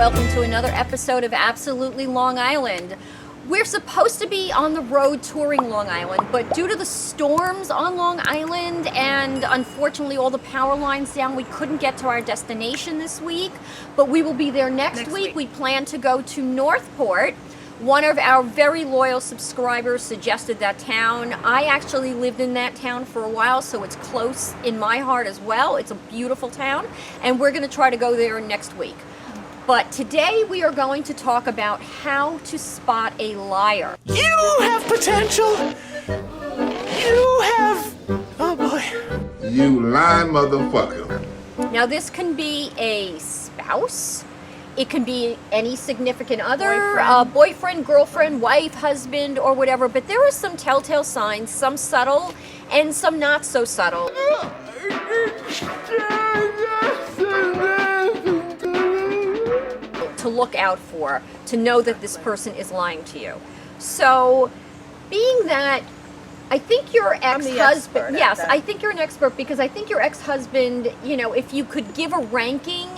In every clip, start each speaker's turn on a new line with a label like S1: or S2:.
S1: welcome to another episode of Absolutely Long Island. We're supposed to be on the road touring Long Island, but due to the storms on Long Island and unfortunately all the power lines down, we couldn't get to our destination this week, but we will be there next week. We plan to go to Northport. One of our very loyal subscribers suggested that town. I actually lived in that town for a while, so it's close in my heart as well. It's a beautiful town, and we're going to try to go there next week. But today we are going to talk about how to spot a liar.
S2: You have potential. You have... Oh boy.
S3: You lying motherfucker.
S1: Now this can be a spouse. It can be any significant other, boyfriend, girlfriend, wife, husband, or whatever. But there are some telltale signs, some subtle and some not so subtle. To look out for, to know that this person is lying to you. So, being that I think your ex-husband, yes, I think you're an expert because I think your ex-husband, you know, if you could give a ranking,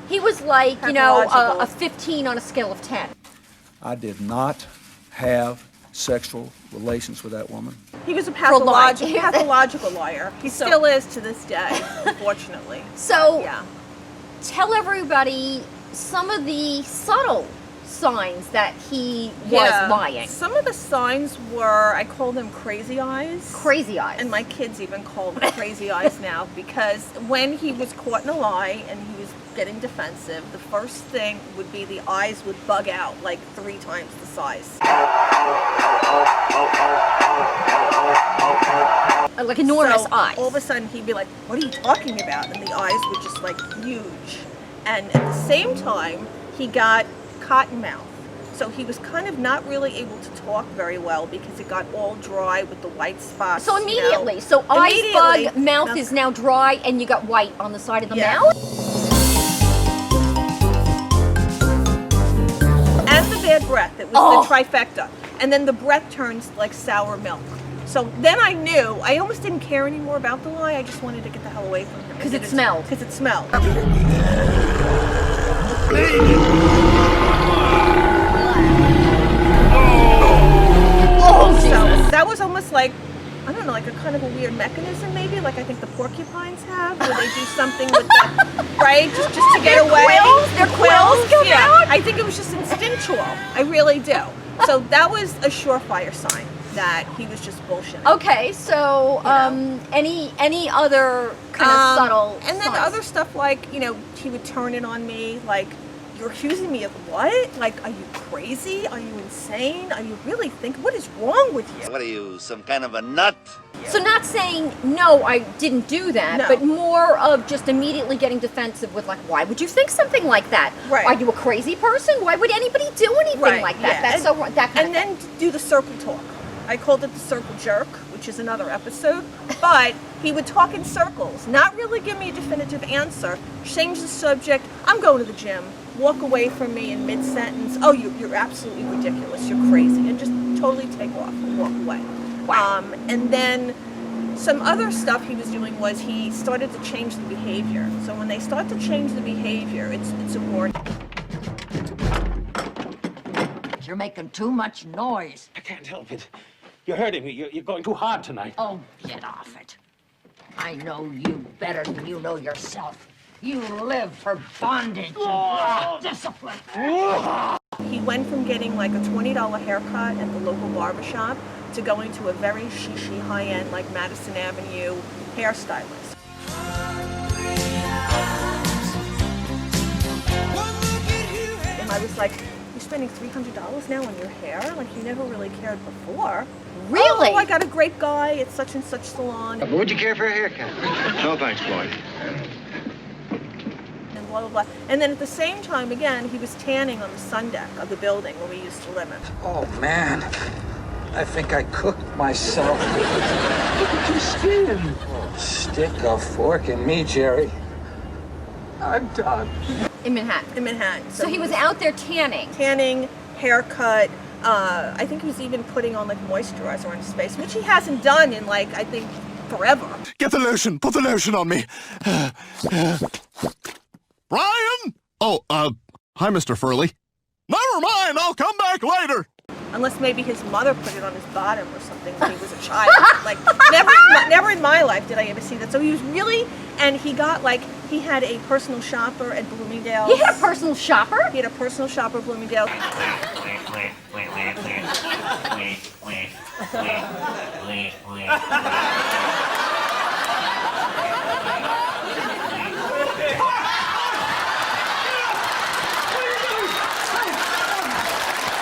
S1: he was like, you know, a 15 on a scale of 10.
S4: I did not have sexual relations with that woman.
S5: He was a pathological liar. He still is to this day, unfortunately.
S1: So, tell everybody some of the subtle signs that he was lying.
S5: Some of the signs were, I call them crazy eyes.
S1: Crazy eyes.
S5: And my kids even call them crazy eyes now, because when he was caught in a lie and he was getting defensive, the first thing would be the eyes would bug out like 3 times the size.
S1: Like enormous eyes.
S5: All of a sudden he'd be like, what are you talking about? And the eyes were just like huge. And at the same time, he got cotton mouth. So he was kind of not really able to talk very well because it got all dry with the white spots.
S1: So immediately, so eyes bug, mouth is now dry, and you got white on the side of the mouth?
S5: And the bad breath, it was the trifecta. And then the breath turns like sour milk. So then I knew, I almost didn't care anymore about the lie, I just wanted to get the hell away from him.
S1: Because it smelled.
S5: Because it smelled. So that was almost like, I don't know, like a kind of a weird mechanism maybe, like I think the porcupines have, where they do something with the, right, just to get away.
S1: Their quills come out?
S5: I think it was just instinctual, I really do. So that was a surefire sign that he was just bullshitting.
S1: Okay, so any other kind of subtle
S5: and then
S1: signs?
S5: Other stuff like, you know, he would turn it on me like, you're accusing me of what? Like, are you crazy? Are you insane? Are you really what is wrong with you?
S6: What are you, some kind of a nut?
S1: So not saying, no, I didn't do that, but more of just immediately getting defensive with like, why would you think something like that?
S5: Right.
S1: Are you a crazy person? Why would anybody do anything like that?
S5: Yeah.
S1: That's so wrong. That kind
S5: and
S1: of
S5: then do the circle talk. I called it the circle jerk, which is another episode, but he would talk in circles, not really give me a definitive answer, change the subject, I'm going to the gym, walk away from me in mid-sentence, oh, you're absolutely ridiculous, you're crazy, and just totally take off and walk away.
S1: Wow.
S5: And then some other stuff he was doing was he started to change the behavior. So when they start to change the behavior, it's a warning.
S7: You're making too much noise.
S2: I can't help it. You're hurting me. You're going too hard tonight.
S7: Oh, get off it. I know you better than you know yourself. You live for bondage and discipline.
S5: He went from getting like a $20 haircut at the local barbershop to going to a very shishi, high-end, like Madison Avenue hairstylist. And I was like, you're spending $300 now on your hair? Like, you never really cared before.
S1: Really?
S5: Oh, I got a great guy at such and such salon.
S8: But would you care for a haircut? No thanks, Floyd.
S5: And blah, blah, blah. And then at the same time, again, he was tanning on the sun deck of the building where we used to live in.
S4: Oh, man. I think I cooked myself. Look at your skin. Oh, stick a fork in me, Jerry. I'm done.
S1: in Manhattan.
S5: In Manhattan.
S1: So he was out there tanning.
S5: Tanning, haircut. I think he was even putting on like moisturizer on his face, which he hasn't done in like, I think, forever.
S2: Get the lotion. Put the lotion on me. Brian? Oh,
S9: Hi, Mr. Furley. Never mind, I'll come back later.
S5: Unless maybe his mother put it on his bottom or something when he was a child. Like, never in my life did I ever see that. So he was really, and he got like, he had a personal shopper at Bloomingdale's.
S1: He had a personal shopper?
S5: He had a personal shopper at Bloomingdale's.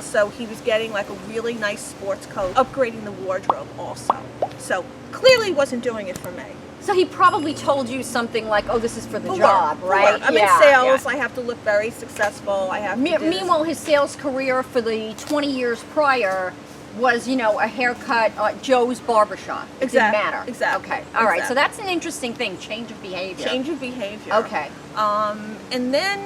S5: So he was getting like a really nice sports coat, upgrading the wardrobe also. So clearly wasn't doing it for me.
S1: So he probably told you something like, "Oh, this is for the
S5: For
S1: job,"
S5: work,
S1: right?
S5: for work. I'm in sales. I have to look very successful. I have to do this.
S1: Meanwhile, his sales career for the 20 years prior was, you know, a haircut at Joe's barbershop. It
S5: Exactly.
S1: didn't matter.
S5: Exactly.
S1: Okay. All right. So
S5: Exactly.
S1: that's an interesting thing. Change of behavior.
S5: Change of behavior.
S1: Okay.
S5: And then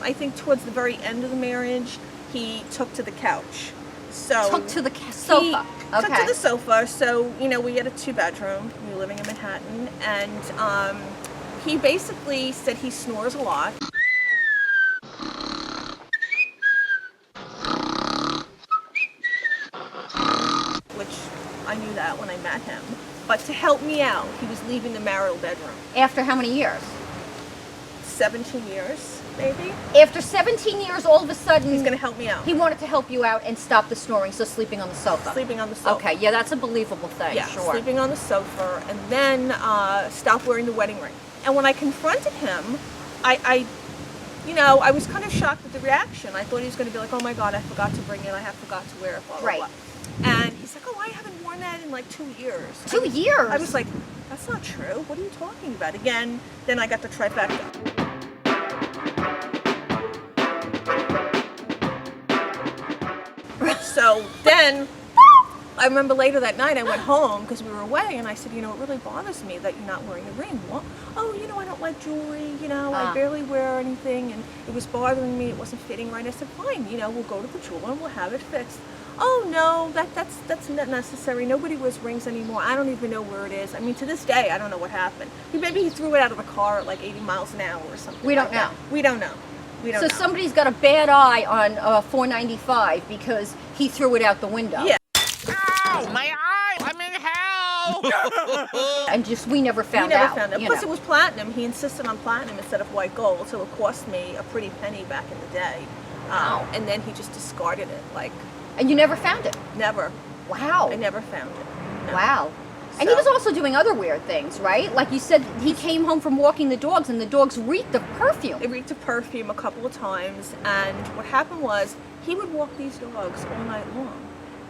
S5: I think towards the very end of the marriage, he took to the couch. So
S1: Took to the sofa.
S5: Took
S1: Okay.
S5: to the sofa. So, you know, we had a 2-bedroom. We were living in Manhattan. And he basically said he snores a lot. Which I knew that when I met him. But to help me out, he was leaving the marital bedroom.
S1: After how many years?
S5: 17 years, maybe.
S1: After 17 years, all of a sudden,
S5: He's going to help me out.
S1: he wanted to help you out and stop the snoring, so sleeping on the sofa.
S5: Sleeping on the sofa.
S1: Okay, yeah, that's a believable thing,
S5: Yeah,
S1: sure.
S5: sleeping on the sofa, and then stopped wearing the wedding ring. And when I confronted him, I was kind of shocked at the reaction. I thought he was going to be like, "Oh my God, I forgot to bring it. I forgot to wear it." Blah blah
S1: Right.
S5: blah. And he's like, "Oh, I haven't worn that in like 2 years."
S1: 2 years?
S5: I was like, "That's not true. What are you talking about?" Again, then I got the trifecta. So then, I remember later that night I went home because we were away, and I said, "You know, it really bothers me that you're not wearing a ring." What? "Oh, you know, I don't like jewelry. You know, I barely wear anything, and it was bothering me. It wasn't fitting right." I said, "Fine. You know, we'll go to the jeweler and we'll have it fixed." "Oh no, that's not necessary. Nobody wears rings anymore. I don't even know where it is." I mean, to this day, I don't know what happened. Maybe he threw it out of the car at like 80 miles an hour or something.
S1: We don't
S5: like that.
S1: know.
S5: We don't know. We don't
S1: So
S5: know.
S1: somebody's got a bad eye on 495 because he threw it out the window.
S5: Yeah.
S10: Ow, my eye! I'm in hell!
S1: And just, we never found
S5: We never
S1: out.
S5: found out.
S1: you
S5: Plus,
S1: know.
S5: it was platinum. He insisted on platinum instead of white gold, so it cost me a pretty penny back in the day.
S1: Wow.
S5: And then he just discarded it. Like,
S1: And you never found it.
S5: never.
S1: Wow.
S5: I never found it. No.
S1: Wow. And he
S5: So-
S1: was also doing other weird things, right? Like you said, he came home from walking the dogs and the dogs reeked of perfume.
S5: It reeked of perfume a couple of times, and what happened was he would walk these dogs all night long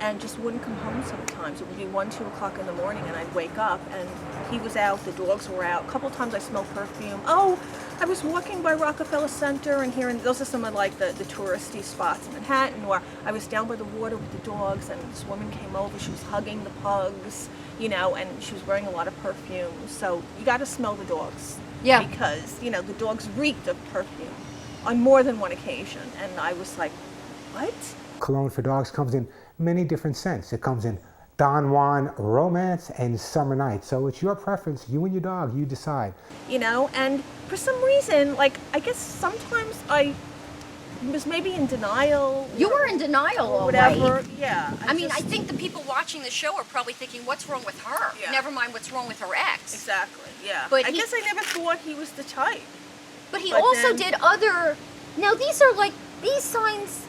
S5: and just wouldn't come home sometimes. It would be 1, 2 o'clock in the morning, and I'd wake up and he was out, the dogs were out. A couple of times I smelled perfume. "Oh, I was walking by Rockefeller Center and here," and those are some of like the touristy spots in Manhattan, or I was down by the water with the dogs and this woman came over, she was hugging the pugs, you know, and she was wearing a lot of perfume. So you got to smell the dogs.
S1: Yeah.
S5: Because, you know, the dogs reeked of perfume on more than one occasion. And I was like, what?
S11: Cologne for dogs comes in many different scents. It comes in Don Juan romance and summer night. So it's your preference, you and your dog, you decide.
S5: You know, and for some reason, like, I guess sometimes I was maybe in denial.
S1: You were in denial,
S5: or
S1: all
S5: whatever.
S1: right.
S5: Yeah.
S1: I mean, I think the people watching the show are probably thinking, what's wrong with her?
S5: Yeah.
S1: Never mind what's wrong with her ex.
S5: Exactly, yeah.
S1: But
S5: I
S1: he-
S5: guess I never thought he was the type.
S1: But he
S5: But
S1: also
S5: then-
S1: did other... Now, these are like, these signs,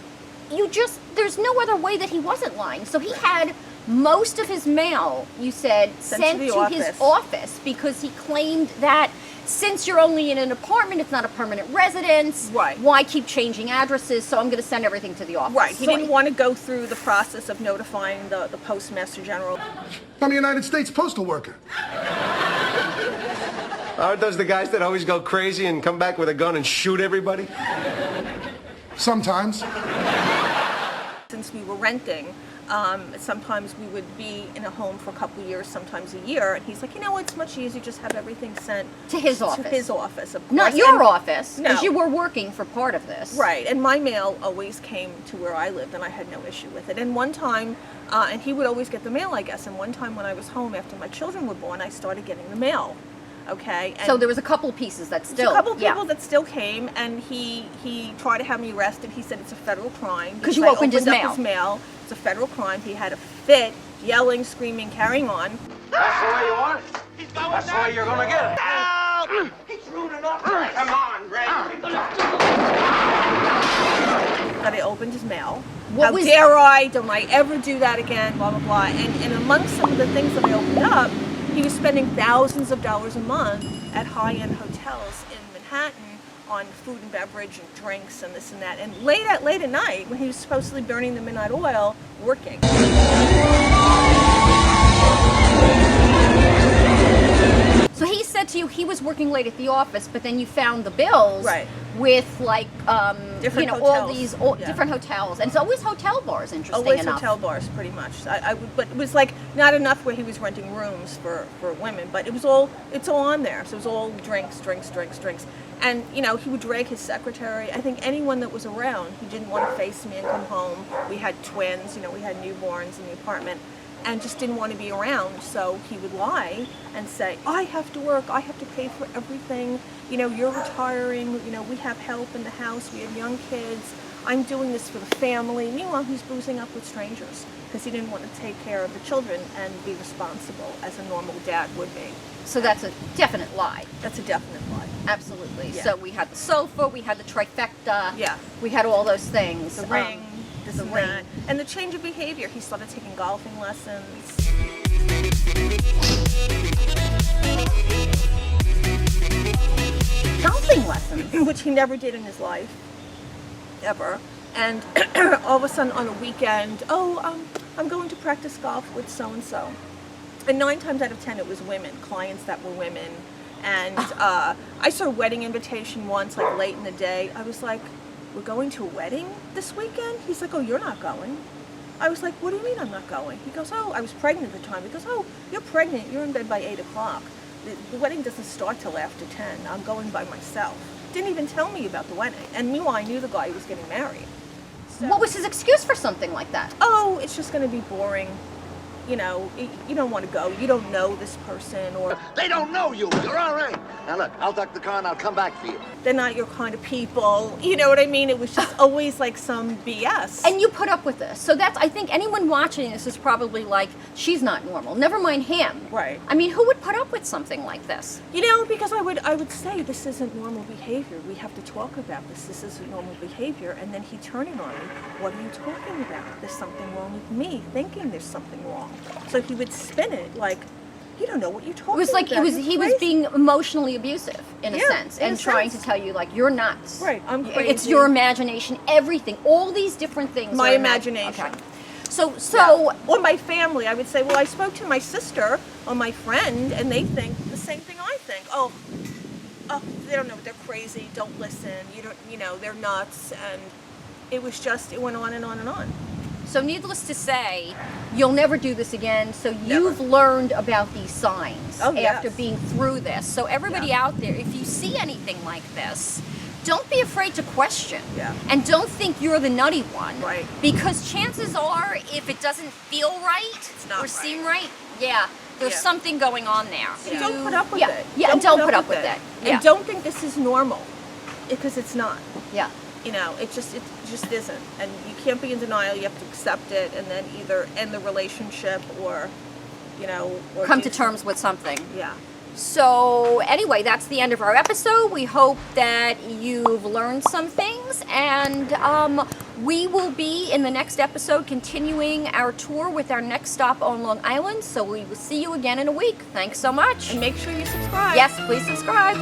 S1: there's no other way that he wasn't lying. So he had most of his mail, you said, sent
S5: the
S1: to his
S5: office.
S1: office because he claimed that since you're only in an apartment, it's not a permanent residence.
S5: Right.
S1: Why keep changing addresses? So I'm going to send everything to the office.
S5: Right. He
S1: So
S5: didn't want to go through the process of notifying the Postmaster General.
S12: I'm a United States postal worker.
S8: Aren't those the guys that always go crazy and come back with a gun and shoot everybody?
S12: Sometimes.
S5: Since we were renting, sometimes we would be in a home for a couple of years, sometimes a year, and he's like, you know, it's much easier, just have everything sent
S1: to his office.
S5: To his office, of course.
S1: Not your
S5: And-
S1: office, because
S5: No.
S1: you were working for part of this.
S5: Right, and my mail always came to where I lived, and I had no issue with it. And one time, and he would always get the mail, I guess, and one time when I was home after my children were born, I started getting the mail. Okay. And
S1: So there was a couple pieces that still.
S5: a couple of people that still came, and he tried to have me arrested. He said it's a federal crime.
S1: 'Cause you
S5: I
S1: opened his
S5: up
S1: mail.
S5: his mail. It's a federal crime. He had a fit, yelling, screaming, carrying on.
S4: That's the way you want it? That's the way you're gonna get it. He's rude enough. Come on, Ray.
S5: That I opened his mail.
S1: What
S5: How
S1: was-
S5: dare I? Don't I ever do that again? Blah, blah, blah. And amongst some of the things that I opened up, he was spending thousands of dollars a month at high-end hotels in Manhattan on food and beverage and drinks and this and that. And late at night, when he was supposedly burning the midnight oil, working.
S1: So he said to you he was working late at the office, but then you found the bills
S5: Right.
S1: with like
S5: Different
S1: all
S5: hotels.
S1: these
S5: Yeah.
S1: different hotels, and it's always hotel bars. Interesting
S5: Always
S1: enough.
S5: hotel bars, pretty much. But it was like not enough where he was renting rooms for women, but it's all on there. So it was all drinks. And he would drag his secretary. I think anyone that was around, he didn't want to face me and come home. We had twins, we had newborns in the apartment, and just didn't want to be around. So he would lie and say, I have to work, I have to pay for everything. You're retiring, we have help in the house, we have young kids. I'm doing this for the family. Meanwhile, he's boozing up with strangers because he didn't want to take care of the children and be responsible as a normal dad would be.
S1: So that's a definite lie.
S5: That's a definite lie.
S1: Absolutely.
S5: Yeah.
S1: So we had the sofa, we had the trifecta.
S5: Yeah.
S1: We had all those things.
S5: The ring, this
S1: the
S5: and
S1: ring.
S5: that. And the change of behavior. He started taking golfing lessons.
S1: Golfing lessons.
S5: Which he never did in his life. Ever. And all of a sudden on a weekend, I'm going to practice golf with so-and-so. And 9 times out of 10 it was women, clients that were women. And I saw a wedding invitation once, like late in the day. I was like, we're going to a wedding this weekend? He's like, oh, you're not going. I was like, what do you mean I'm not going? He goes, oh, I was pregnant at the time. He goes, oh, you're pregnant, you're in bed by 8 o'clock. The wedding doesn't start till after 10. I'm going by myself. Didn't even tell me about the wedding. And meanwhile, I knew the guy who was getting married. So,
S1: What was his excuse for something like that?
S5: oh, it's just going to be boring. You don't want to go. You don't know this person, or
S6: They don't know you. You're all right. Now look, I'll duck the car and I'll come back for you.
S5: they're not your kind of people. You know what I mean? It was just always like some BS.
S1: And you put up with this. So I think anyone watching this is probably like, she's not normal. Never mind him.
S5: Right.
S1: I mean, who would put up with something like this?
S5: Because I would say this isn't normal behavior. We have to talk about this. This isn't normal behavior. And then he'd turn it on me. What are you talking about? There's something wrong with me, thinking there's something wrong. So he would spin it like, you don't know what you're talking about.
S1: It was like
S5: You're
S1: he was
S5: crazy."
S1: being emotionally abusive in a
S5: Yeah,
S1: sense,
S5: in
S1: and
S5: a
S1: trying
S5: sense.
S1: to tell you like you're nuts.
S5: Right, I'm
S1: It's
S5: crazy.
S1: your imagination, everything, all these different things.
S5: My
S1: are
S5: imagination.
S1: Okay. So
S5: Yeah. Or my family, I would say, well, I spoke to my sister or my friend, and they think the same thing I think. Oh, they don't know, they're crazy. Don't listen. They're nuts. And it went on and on and on.
S1: So needless to say, you'll never do this again. So you've
S5: Never.
S1: learned about these signs
S5: Oh, yes.
S1: after being through this. So everybody out there, if you see anything like this, don't be afraid to question.
S5: Yeah.
S1: And don't think you're the nutty one.
S5: Right.
S1: Because chances are, if it doesn't feel right
S5: not
S1: or
S5: right.
S1: seem right, there's
S5: Yeah.
S1: something going on there.
S5: So don't put up with
S1: yeah.
S5: it.
S1: Yeah, don't put up with it. Yeah.
S5: And don't think this is normal, because it's not.
S1: Yeah.
S5: It just isn't. And you can't be in denial. You have to accept it, and then either end the relationship or
S1: Come
S5: do
S1: to terms with something.
S5: Yeah.
S1: So anyway, that's the end of our episode. We hope that you've learned some things, and we will be in the next episode continuing our tour with our next stop on Long Island. So we will see you again in a week. Thanks so much.
S5: And make sure you subscribe.
S1: Yes, please subscribe.